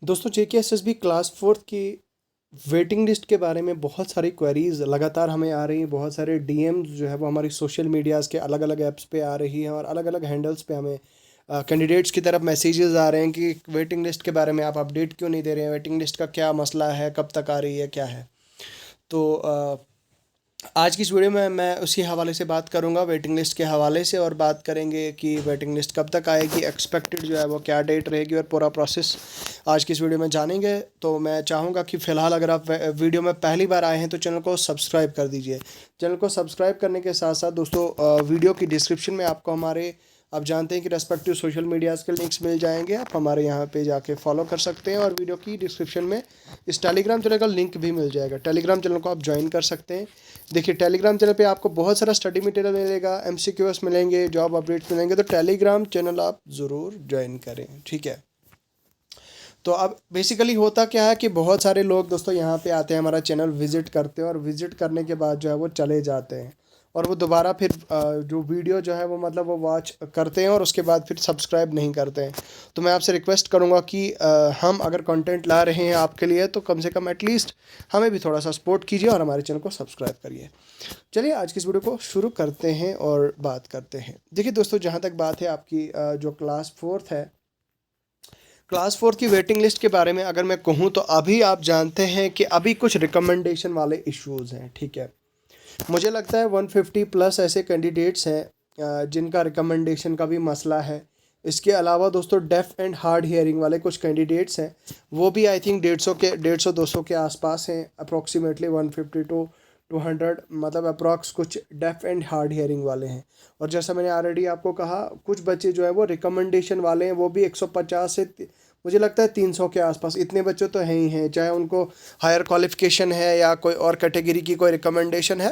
दोस्तों JKSSB class fourth की waiting list के बारे में बहुत सारी क्वेरीज लगातार हमें आ रही हैं। बहुत सारे डीएम्स जो है वो हमारी सोशल मीडियाज़ के अलग अलग ऐप्स पे आ रही हैं और अलग अलग हैंडल्स पे हमें कैंडिडेट्स की तरफ मैसेजेस आ रहे हैं कि वेटिंग लिस्ट के बारे में आप अपडेट क्यों नहीं दे रहे हैं, वेटिंग लिस्ट का क्या मसला है, कब तक आ रही है, क्या है। तो आज की इस वीडियो में मैं उसी हवाले से बात करूंगा, वेटिंग लिस्ट के हवाले से, और बात करेंगे कि वेटिंग लिस्ट कब तक आएगी, एक्सपेक्टेड जो है वो क्या डेट रहेगी, और पूरा प्रोसेस आज की इस वीडियो में जानेंगे। तो मैं चाहूँगा कि फ़िलहाल अगर आप वीडियो में पहली बार आए हैं तो चैनल को सब्सक्राइब कर दीजिए। चैनल को सब्सक्राइब करने के साथ साथ दोस्तों वीडियो की डिस्क्रिप्शन में आपको हमारे, आप जानते हैं कि रेस्पेक्टिव सोशल मीडियाज़ के लिंक्स मिल जाएंगे। आप हमारे यहाँ पे जाके फॉलो कर सकते हैं और वीडियो की डिस्क्रिप्शन में इस टेलीग्राम चैनल का लिंक भी मिल जाएगा। टेलीग्राम चैनल को आप ज्वाइन कर सकते हैं। देखिए, टेलीग्राम चैनल पे आपको बहुत सारा स्टडी मटेरियल मिलेगा, MCQs मिलेंगे, जॉब अपडेट्स मिलेंगे। तो टेलीग्राम चैनल आप ज़रूर ज्वाइन करें, ठीक है। तो अब बेसिकली होता क्या है कि बहुत सारे लोग दोस्तों यहाँ पे आते हैं, हमारा चैनल विज़िट करते हैं और विज़िट करने के बाद जो है वो चले जाते हैं और वो दोबारा फिर जो वीडियो जो है वो मतलब वो वॉच करते हैं और उसके बाद फिर सब्सक्राइब नहीं करते हैं। तो मैं आपसे रिक्वेस्ट करूँगा कि हम अगर कंटेंट ला रहे हैं आपके लिए तो कम से कम एटलीस्ट हमें भी थोड़ा सा सपोर्ट कीजिए और हमारे चैनल को सब्सक्राइब करिए। चलिए आज की इस वीडियो को शुरू करते हैं और बात करते हैं। देखिए दोस्तों, जहाँ तक बात है आपकी जो क्लास फोर्थ है, क्लास फोर्थ की वेटिंग लिस्ट के बारे में अगर मैं कहूँ तो अभी आप जानते हैं कि अभी कुछ रिकमेंडेशन वाले इश्यूज़ हैं, ठीक है। मुझे लगता है 150 प्लस ऐसे कैंडिडेट्स हैं जिनका रिकमेंडेशन का भी मसला है। इसके अलावा दोस्तों डेफ एंड हार्ड हियरिंग वाले कुछ कैंडिडेट्स हैं, वो भी आई थिंक 150 के आसपास हैं, अप्रॉक्सीमेटली 150 टू 200, मतलब अप्रॉक्स कुछ डेफ एंड हार्ड हियरिंग वाले हैं। और जैसा मैंने ऑलरेडी आपको कहा, कुछ बच्चे जो है वो रिकमेंडेशन वाले हैं, वो भी 150 से मुझे लगता है 300 के आसपास। इतने बच्चे तो हैं ही हैं, चाहे उनको हायर क्वालिफिकेशन है या कोई और कैटेगरी की कोई रिकमेंडेशन है।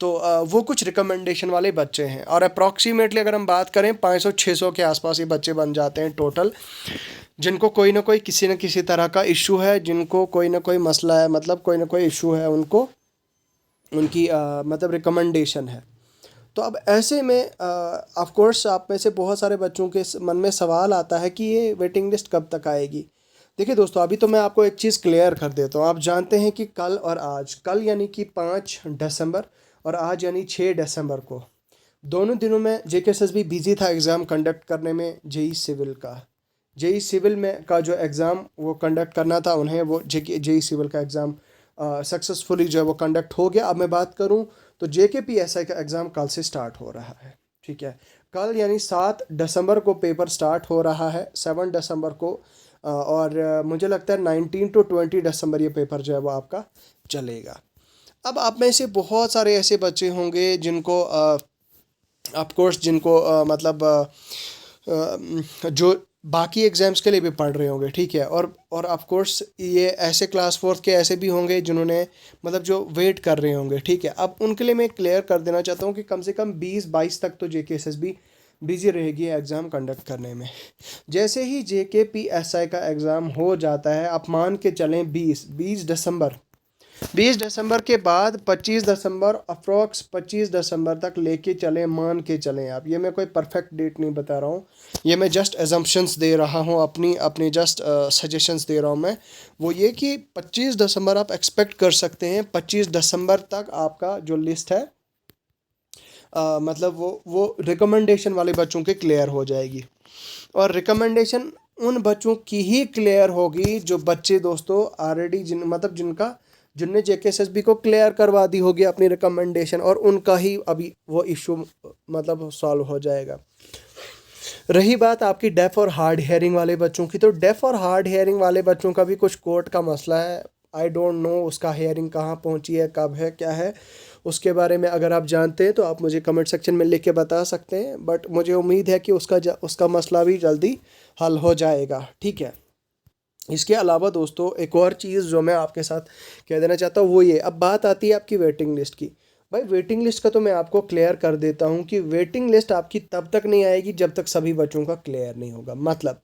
तो वो कुछ रिकमेंडेशन वाले बच्चे हैं और अप्रॉक्सीमेटली अगर हम बात करें 500-600 के आसपास ये बच्चे बन जाते हैं टोटल, जिनको कोई ना कोई किसी न किसी तरह का इशू है, जिनको कोई ना कोई मसला है, मतलब कोई ना कोई इशू है उनको, उनकी मतलब रिकमेंडेशन है। तो अब ऐसे में ऑफ कोर्स आप में से बहुत सारे बच्चों के मन में सवाल आता है कि ये वेटिंग लिस्ट कब तक आएगी। देखिए दोस्तों, अभी तो मैं आपको एक चीज़ क्लियर कर देता हूँ। आप जानते हैं कि कल और आज, कल यानी कि 5 दिसंबर और आज यानी 6 दिसंबर को, दोनों दिनों में JKSSB बिजी था एग्ज़ाम कंडक्ट करने में। जेई सिविल का, जेई सिविल में का जो एग्ज़ाम वो कंडक्ट करना था उन्हें, वो जेई सिविल का एग्ज़ाम सक्सेसफुली जो है वो कंडक्ट हो गया। अब मैं बात करूँ तो JKPSI का एग्ज़ाम कल से स्टार्ट हो रहा है, ठीक है। कल यानी 7 दिसंबर को पेपर स्टार्ट हो रहा है, 7 दिसंबर को, और मुझे लगता है 19 टू 20 दिसंबर ये पेपर जो है वो आपका चलेगा। अब आप में से बहुत सारे ऐसे बच्चे होंगे जिनको ऑफ कोर्स जिनको मतलब जो बाकी एग्ज़ाम्स के लिए भी पढ़ रहे होंगे, ठीक है। और ऑफ कोर्स ये ऐसे क्लास फोर्थ के ऐसे भी होंगे जिन्होंने मतलब जो वेट कर रहे होंगे, ठीक है। अब उनके लिए मैं क्लियर कर देना चाहता हूँ कि कम से कम 20-22 तक तो JKSSB बिजी रहेगी एग्ज़ाम कंडक्ट करने में। जैसे ही JKPSI का एग्ज़ाम हो जाता है, आप मान के चलें 20 दिसंबर, 20 दिसंबर के बाद 25 दिसंबर, अप्रॉक्स 25 दिसंबर तक लेके चलें, मान के चलें आप। ये मैं कोई परफेक्ट डेट नहीं बता रहा हूँ, ये मैं जस्ट एजम्पशंस दे रहा हूँ, अपनी जस्ट सजेशंस दे रहा हूँ मैं। वो ये कि 25 दिसंबर आप एक्सपेक्ट कर सकते हैं, 25 दिसंबर तक आपका जो लिस्ट है मतलब वो रिकमेंडेशन वाले बच्चों के क्लियर हो जाएगी। और रिकमेंडेशन उन बच्चों की ही क्लियर होगी जो बच्चे दोस्तों ऑलरेडी जिनने JKSSB को क्लियर करवा दी होगी अपनी रिकमेंडेशन, और उनका ही अभी वो इशू मतलब सॉल्व हो जाएगा। रही बात आपकी डेफ और हार्ड हेयरिंग वाले बच्चों की, तो डेफ और हार्ड हेयरिंग वाले बच्चों का भी कुछ कोर्ट का मसला है। आई डोंट नो उसका हेयरिंग कहाँ पहुँची है, कब है, क्या है। उसके बारे में अगर आप जानते हैं तो आप मुझे कमेंट सेक्शन में लिख के बता सकते हैं, बट मुझे उम्मीद है कि उसका मसला भी जल्दी हल हो जाएगा, ठीक है। इसके अलावा दोस्तों एक और चीज़ जो मैं आपके साथ कह देना चाहता हूँ वो ये, अब बात आती है आपकी वेटिंग लिस्ट की। भाई वेटिंग लिस्ट का तो मैं आपको क्लियर कर देता हूँ कि वेटिंग लिस्ट आपकी तब तक नहीं आएगी जब तक सभी बच्चों का क्लियर नहीं होगा। मतलब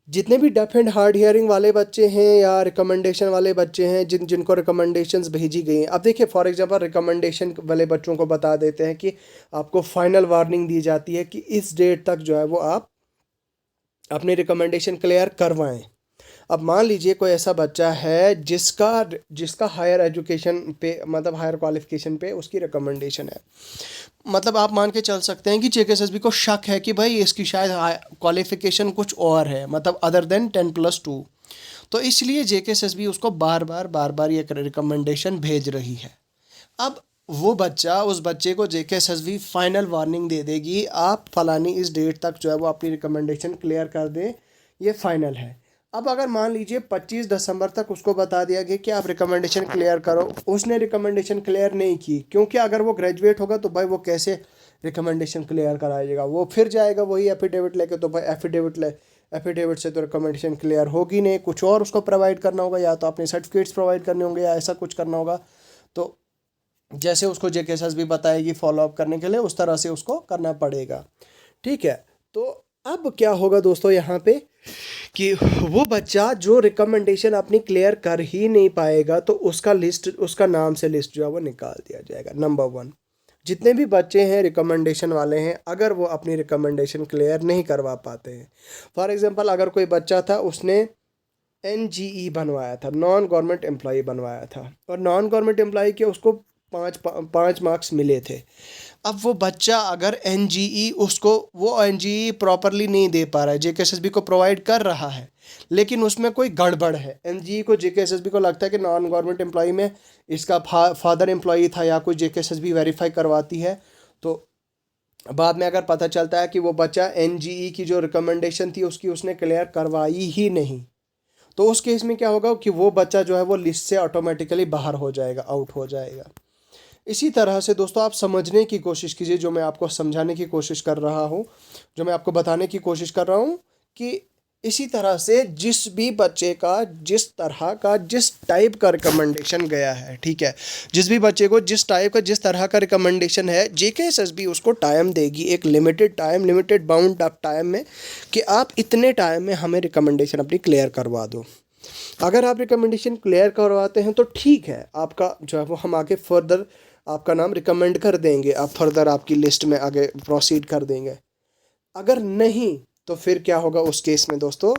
जितने भी डेफ एंड हार्ड हियरिंग वाले बच्चे हैं या रिकमेंडेशन वाले बच्चे हैं जिनको रिकमेंडेशंस भेजी गई हैं, अब देखिए फॉर एग्जांपल रिकमेंडेशन वाले बच्चों को बता देते हैं कि आपको फाइनल वार्निंग दी जाती है कि इस डेट तक जो है वो आप अपनी रिकमेंडेशन क्लियर करवाएं। अब मान लीजिए कोई ऐसा बच्चा है जिसका जिसका हायर एजुकेशन पे मतलब हायर क्वालिफिकेशन पे उसकी रिकमेंडेशन है। मतलब आप मान के चल सकते हैं कि जेकेएसएसबी को शक है कि भाई इसकी शायद क्वालिफिकेशन कुछ और है, मतलब अदर देन 10+2। तो इसलिए जेकेएसएसबी उसको बार बार ये रिकमेंडेशन भेज रही है। अब वो बच्चा उस बच्चे को जेकेएसएसबी फाइनल वार्निंग दे देगी, आप फलानी इस डेट तक जो है वो अपनी रिकमेंडेशन क्लियर कर दे, ये फाइनल है। अब अगर मान लीजिए 25 दिसंबर तक उसको बता दिया गया कि आप रिकमेंडेशन क्लियर करो, उसने रिकमेंडेशन क्लियर नहीं की, क्योंकि अगर वो ग्रेजुएट होगा तो भाई वो कैसे रिकमेंडेशन क्लियर कराएगा, वो फिर जाएगा वही एफिडेविट लेके, तो भाई एफिडेविट से तो रिकमेंडेशन क्लियर होगी नहीं, कुछ और उसको प्रोवाइड करना होगा, या तो अपने सर्टिफिकेट्स प्रोवाइड करने होंगे या ऐसा कुछ करना होगा। तो जैसे उसको जेकेएसएसबी बताएगी फॉलोअप करने के लिए, उस तरह से उसको करना पड़ेगा। ठीक है, तो अब क्या होगा दोस्तों यहाँ पे कि वो बच्चा जो रिकमेंडेशन अपनी क्लियर कर ही नहीं पाएगा तो उसका नाम से लिस्ट जो है वो निकाल दिया जाएगा। नंबर 1, जितने भी बच्चे हैं रिकमेंडेशन वाले हैं, अगर वो अपनी रिकमेंडेशन क्लियर नहीं करवा पाते हैं, फॉर एग्जांपल अगर कोई बच्चा था उसने NGE बनवाया था, नॉन गवर्नमेंट एम्प्लॉय बनवाया था, और नॉन गवर्नमेंट एम्प्लॉय के उसको 5 मार्क्स मिले थे। अब वो बच्चा अगर NGE उसको वो NGE प्रॉपरली नहीं दे पा रहा है, जेकेएसएसबी को प्रोवाइड कर रहा है, लेकिन उसमें कोई गड़बड़ है, NGE को जेकेएसएसबी को लगता है कि नॉन गवर्नमेंट एम्प्लॉय में इसका फादर एम्प्लॉय था या कोई जेकेएसएसबी वेरीफाई करवाती है, तो बाद में अगर पता चलता है कि वो बच्चा NGE की जो रिकमेंडेशन थी उसकी उसने क्लियर करवाई ही नहीं, तो उस केस में क्या होगा कि वो बच्चा जो है वो लिस्ट से ऑटोमेटिकली बाहर हो जाएगा, आउट हो जाएगा। इसी तरह से दोस्तों आप समझने की कोशिश कीजिए, जो मैं आपको समझाने की कोशिश कर रहा हूँ, जो मैं आपको बताने की कोशिश कर रहा हूँ, कि इसी तरह से जिस भी बच्चे का जिस तरह का जिस टाइप का रिकमेंडेशन गया है, ठीक है, जिस भी बच्चे को जिस टाइप का जिस तरह का रिकमेंडेशन है, जेकेएसएसबी उसको टाइम देगी, एक limited time, limited bound of time में, कि आप इतने टाइम में हमें रिकमेंडेशन अपनी क्लियर करवा दो। अगर आप रिकमेंडेशन क्लियर करवाते हैं तो ठीक है, आपका जो है वो हम आगे फर्दर आपका नाम रिकमेंड कर देंगे, आप फर्दर आपकी लिस्ट में आगे प्रोसीड कर देंगे। अगर नहीं तो फिर क्या होगा उस केस में दोस्तों,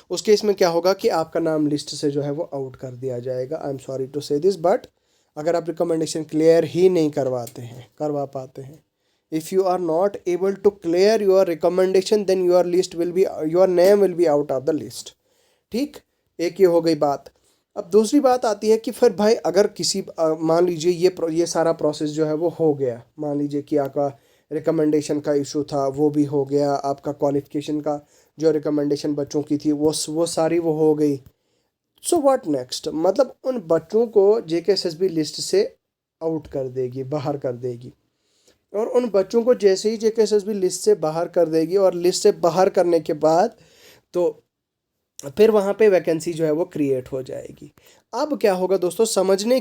उस केस में क्या होगा कि आपका नाम लिस्ट से जो है वो आउट कर दिया जाएगा। I am sorry to say this, but अगर आप रिकमेंडेशन क्लियर ही नहीं करवा पाते हैं, if you are not able to clear your recommendation, then your name will be out of the list. ठीक, एक ये हो गई बात। अब दूसरी बात आती है कि फिर भाई अगर किसी मान लीजिए ये सारा प्रोसेस जो है वो हो गया, मान लीजिए कि आपका रिकमेंडेशन का इशू था वो भी हो गया, आपका क्वालिफिकेशन का जो रिकमेंडेशन बच्चों की थी वो सारी वो हो गई, सो व्हाट नेक्स्ट, मतलब उन बच्चों को जेकेएसएसबी लिस्ट से आउट कर देगी, बाहर कर देगी। और उन बच्चों को जैसे ही जेकेएसएसबी लिस्ट से बाहर कर देगी, और लिस्ट से बाहर करने के बाद तो फिर वहाँ पे वैकेंसी जो है वो क्रिएट हो जाएगी। अब क्या होगा दोस्तों, समझने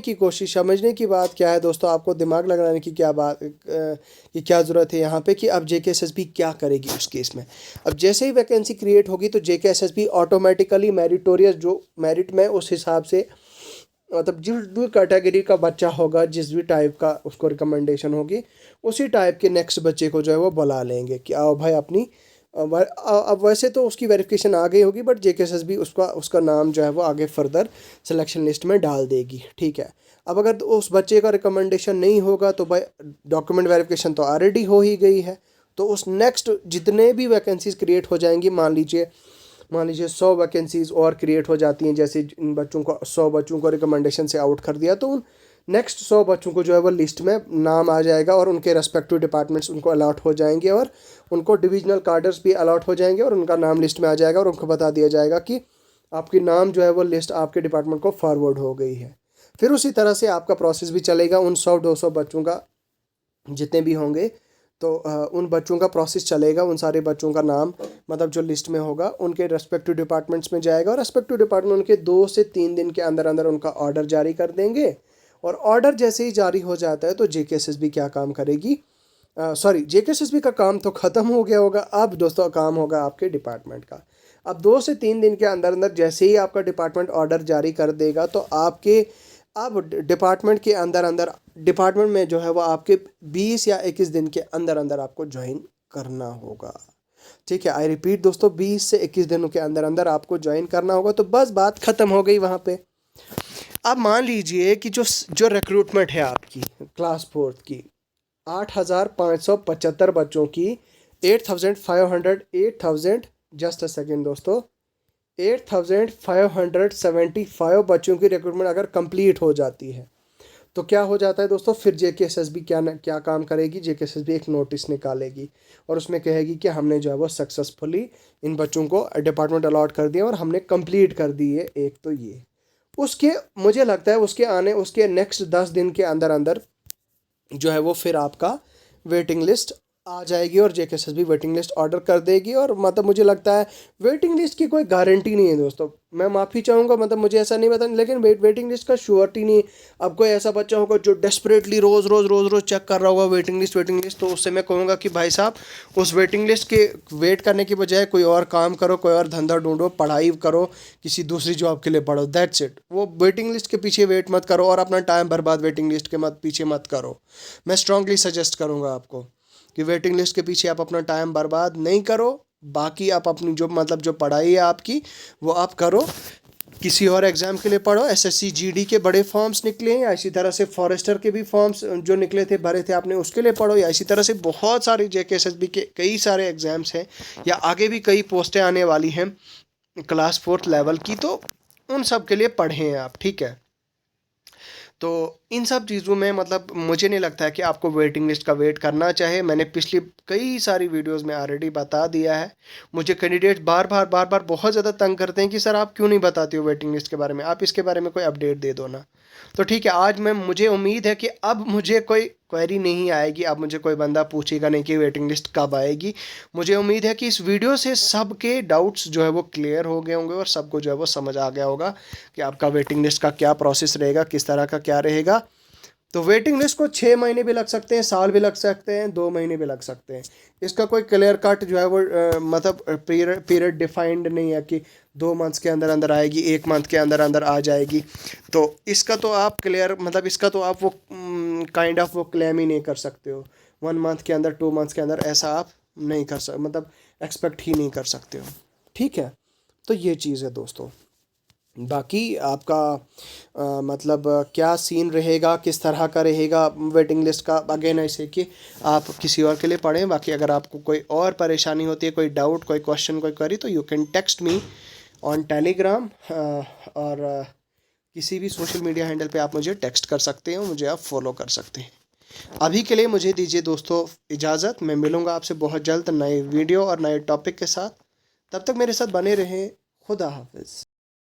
की बात क्या है दोस्तों, आपको दिमाग लगाने की क्या बात की क्या ज़रूरत है यहाँ पे, कि अब जेकेएसएसबी क्या करेगी उस केस में। अब जैसे ही वैकेंसी क्रिएट होगी तो जेकेएसएसबी ऑटोमेटिकली मेरिटोरियस जो मेरिट में उस हिसाब से, मतलब जिस भी कैटेगरी का बच्चा होगा, जिस भी टाइप का उसको रिकमेंडेशन होगी, उसी टाइप के नेक्स्ट बच्चे को जो है वो बुला लेंगे कि आओ भाई अपनी अब वैसे तो उसकी वेरिफिकेशन आ गई होगी, बट जेकेएसएसबी उसका नाम जो है वो आगे फर्दर सिलेक्शन लिस्ट में डाल देगी। ठीक है, अब अगर उस बच्चे का रिकमेंडेशन नहीं होगा तो भाई डॉक्यूमेंट वेरिफिकेशन तो ऑलरेडी हो ही गई है, तो उस नेक्स्ट जितने भी वैकेंसीज क्रिएट हो जाएंगी, मान लीजिए 100 वैकेंसीज और क्रिएट हो जाती हैं, जैसे इन बच्चों को 100 बच्चों को रिकमेंडेशन से आउट कर दिया, तो उन नेक्स्ट 100 बच्चों को जो है वो लिस्ट में नाम आ जाएगा, और उनके रेस्पेक्टिव डिपार्टमेंट्स उनको अलॉट हो जाएंगे, और उनको डिविजनल कार्डर्स भी अलॉट हो जाएंगे, और उनका नाम लिस्ट में आ जाएगा, और उनको बता दिया जाएगा कि आपकी नाम जो है वो लिस्ट आपके डिपार्टमेंट को फॉरवर्ड हो गई है। फिर उसी तरह से आपका प्रोसेस भी चलेगा, उन 100-200 बच्चों का जितने भी होंगे, तो उन बच्चों का प्रोसेस चलेगा, उन सारे बच्चों का नाम मतलब जो लिस्ट में होगा उनके रेस्पेक्टिव डिपार्टमेंट्स में जाएगा, और रेस्पेक्टिव डिपार्टमेंट उनके 2 से 3 दिन के अंदर अंदर उनका ऑर्डर जारी कर देंगे। और ऑर्डर जैसे ही जारी हो जाता है तो जेकेएसएसबी क्या काम करेगी, जेकेएसएसबी का काम तो ख़त्म हो गया होगा, अब दोस्तों काम होगा आपके डिपार्टमेंट का। अब 2 से 3 दिन के अंदर अंदर जैसे ही आपका डिपार्टमेंट ऑर्डर जारी कर देगा, तो आपके अब डिपार्टमेंट के अंदर अंदर डिपार्टमेंट में जो है वो आपके 20 या 21 दिन के अंदर अंदर आपको ज्वाइन करना होगा। ठीक है, आई रिपीट दोस्तों, 20 से 21 दिनों के अंदर अंदर आपको ज्वाइन करना होगा। तो बस बात ख़त्म हो गई वहाँ पे। अब मान लीजिए कि जो जो रिक्रूटमेंट है आपकी क्लास फोर्थ की, 8,575 बच्चों की, 8,500 जस्ट अ सेकेंड दोस्तों, 8,575 बच्चों की रिक्रूटमेंट अगर कंप्लीट हो जाती है तो क्या हो जाता है दोस्तों, फिर जेकेएसएसबी क्या काम करेगी, जेकेएसएसबी एक नोटिस निकालेगी और उसमें कहेगी कि हमने जो है वो सक्सेसफुली इन बच्चों को डिपार्टमेंट अलॉट कर दिया और हमने कंप्लीट कर दी है एक। तो ये उसके मुझे लगता है उसके नेक्स्ट 10 दिन के अंदर अंदर जो है वो फिर आपका वेटिंग लिस्ट आ जाएगी और जेकेएसएसबी वेटिंग लिस्ट ऑर्डर कर देगी। और मतलब मुझे लगता है वेटिंग लिस्ट की कोई गारंटी नहीं है दोस्तों, मैं माफ़ी चाहूँगा, मतलब मुझे ऐसा नहीं पता, लेकिन वेटिंग लिस्ट का श्योरिटी नहीं। अब कोई ऐसा बच्चा होगा जो डेस्परेटली रोज़ चेक कर रहा होगा वेटिंग लिस्ट, तो उससे मैं कहूँगा कि भाई साहब उस वेटिंग लिस्ट के वेट करने की बजाय कोई और काम करो, कोई और धंधा ढूंढो, पढ़ाई करो, किसी दूसरी जॉब के लिए पढ़ो, दैट्स इट। वो वेटिंग लिस्ट के पीछे वेट मत करो और अपना टाइम बर्बाद वेटिंग लिस्ट के पीछे मत करो। मैं स्ट्रांगली सजेस्ट करूँगा आपको कि वेटिंग लिस्ट के पीछे आप अपना टाइम बर्बाद नहीं करो। बाकी आप अपनी जो पढ़ाई है आपकी वो आप करो, किसी और एग्ज़ाम के लिए पढ़ो। एसएससी जीडी के बड़े फॉर्म्स निकले हैं, या इसी तरह से फॉरेस्टर के भी फॉर्म्स जो निकले थे भरे थे आपने उसके लिए पढ़ो, या इसी तरह से बहुत सारे जेकेएसएसबी के कई सारे एग्ज़ाम्स हैं, या आगे भी कई पोस्टें आने वाली हैं क्लास फोर्थ लेवल की, तो उन सब के लिए पढ़ें आप, ठीक है। तो इन सब चीज़ों में मतलब मुझे नहीं लगता है कि आपको वेटिंग लिस्ट का वेट करना चाहिए। मैंने पिछली कई सारी वीडियोस में ऑलरेडी बता दिया है। मुझे कैंडिडेट बार बार बहुत ज़्यादा तंग करते हैं कि सर आप क्यों नहीं बताते हो वेटिंग लिस्ट के बारे में, आप इसके बारे में कोई अपडेट दे दो ना। तो ठीक है, आज मुझे उम्मीद है कि अब मुझे कोई क्वेरी नहीं आएगी, अब मुझे कोई बंदा पूछेगा नहीं कि वेटिंग लिस्ट कब आएगी। मुझे उम्मीद है कि इस वीडियो से सबके डाउट्स जो है वो क्लियर हो गए होंगे और सबको जो है वो समझ आ गया होगा कि आपका वेटिंग लिस्ट का क्या प्रोसेस रहेगा, किस तरह का क्या रहेगा। तो वेटिंग लिस्ट को 6 महीने भी लग सकते हैं, साल भी लग सकते हैं, 2 महीने भी लग सकते हैं। इसका कोई क्लियर कट जो है वो मतलब पीरियड डिफाइंड नहीं है कि 2 मंथ्स के अंदर अंदर आएगी, 1 मंथ के अंदर अंदर आ जाएगी। तो इसका तो आप इसका तो आप वो काइंड ऑफ वो क्लेम ही नहीं कर सकते हो 1 मंथ के अंदर, 2 मंथ्स के अंदर, ऐसा आप नहीं कर सकते, मतलब एक्सपेक्ट ही नहीं कर सकते हो, ठीक है। तो ये चीज़ है दोस्तों। बाकी आपका क्या सीन रहेगा, किस तरह का रहेगा वेटिंग लिस्ट का, अगेन ऐसे कि आप किसी और के लिए पढ़ें। बाकी अगर आपको कोई और परेशानी होती है, कोई डाउट, कोई क्वेश्चन, कोई क्वेरी, तो you can text me on Telegram और किसी भी सोशल मीडिया हैंडल पे आप मुझे टेक्स्ट कर सकते हो, मुझे आप फॉलो कर सकते हैं। अभी के लिए मुझे दीजिए दोस्तों इजाज़त। मैं मिलूँगा आपसे बहुत जल्द नए वीडियो और नए टॉपिक के साथ। तब तक मेरे साथ बने रहें। खुदा हाफिज़।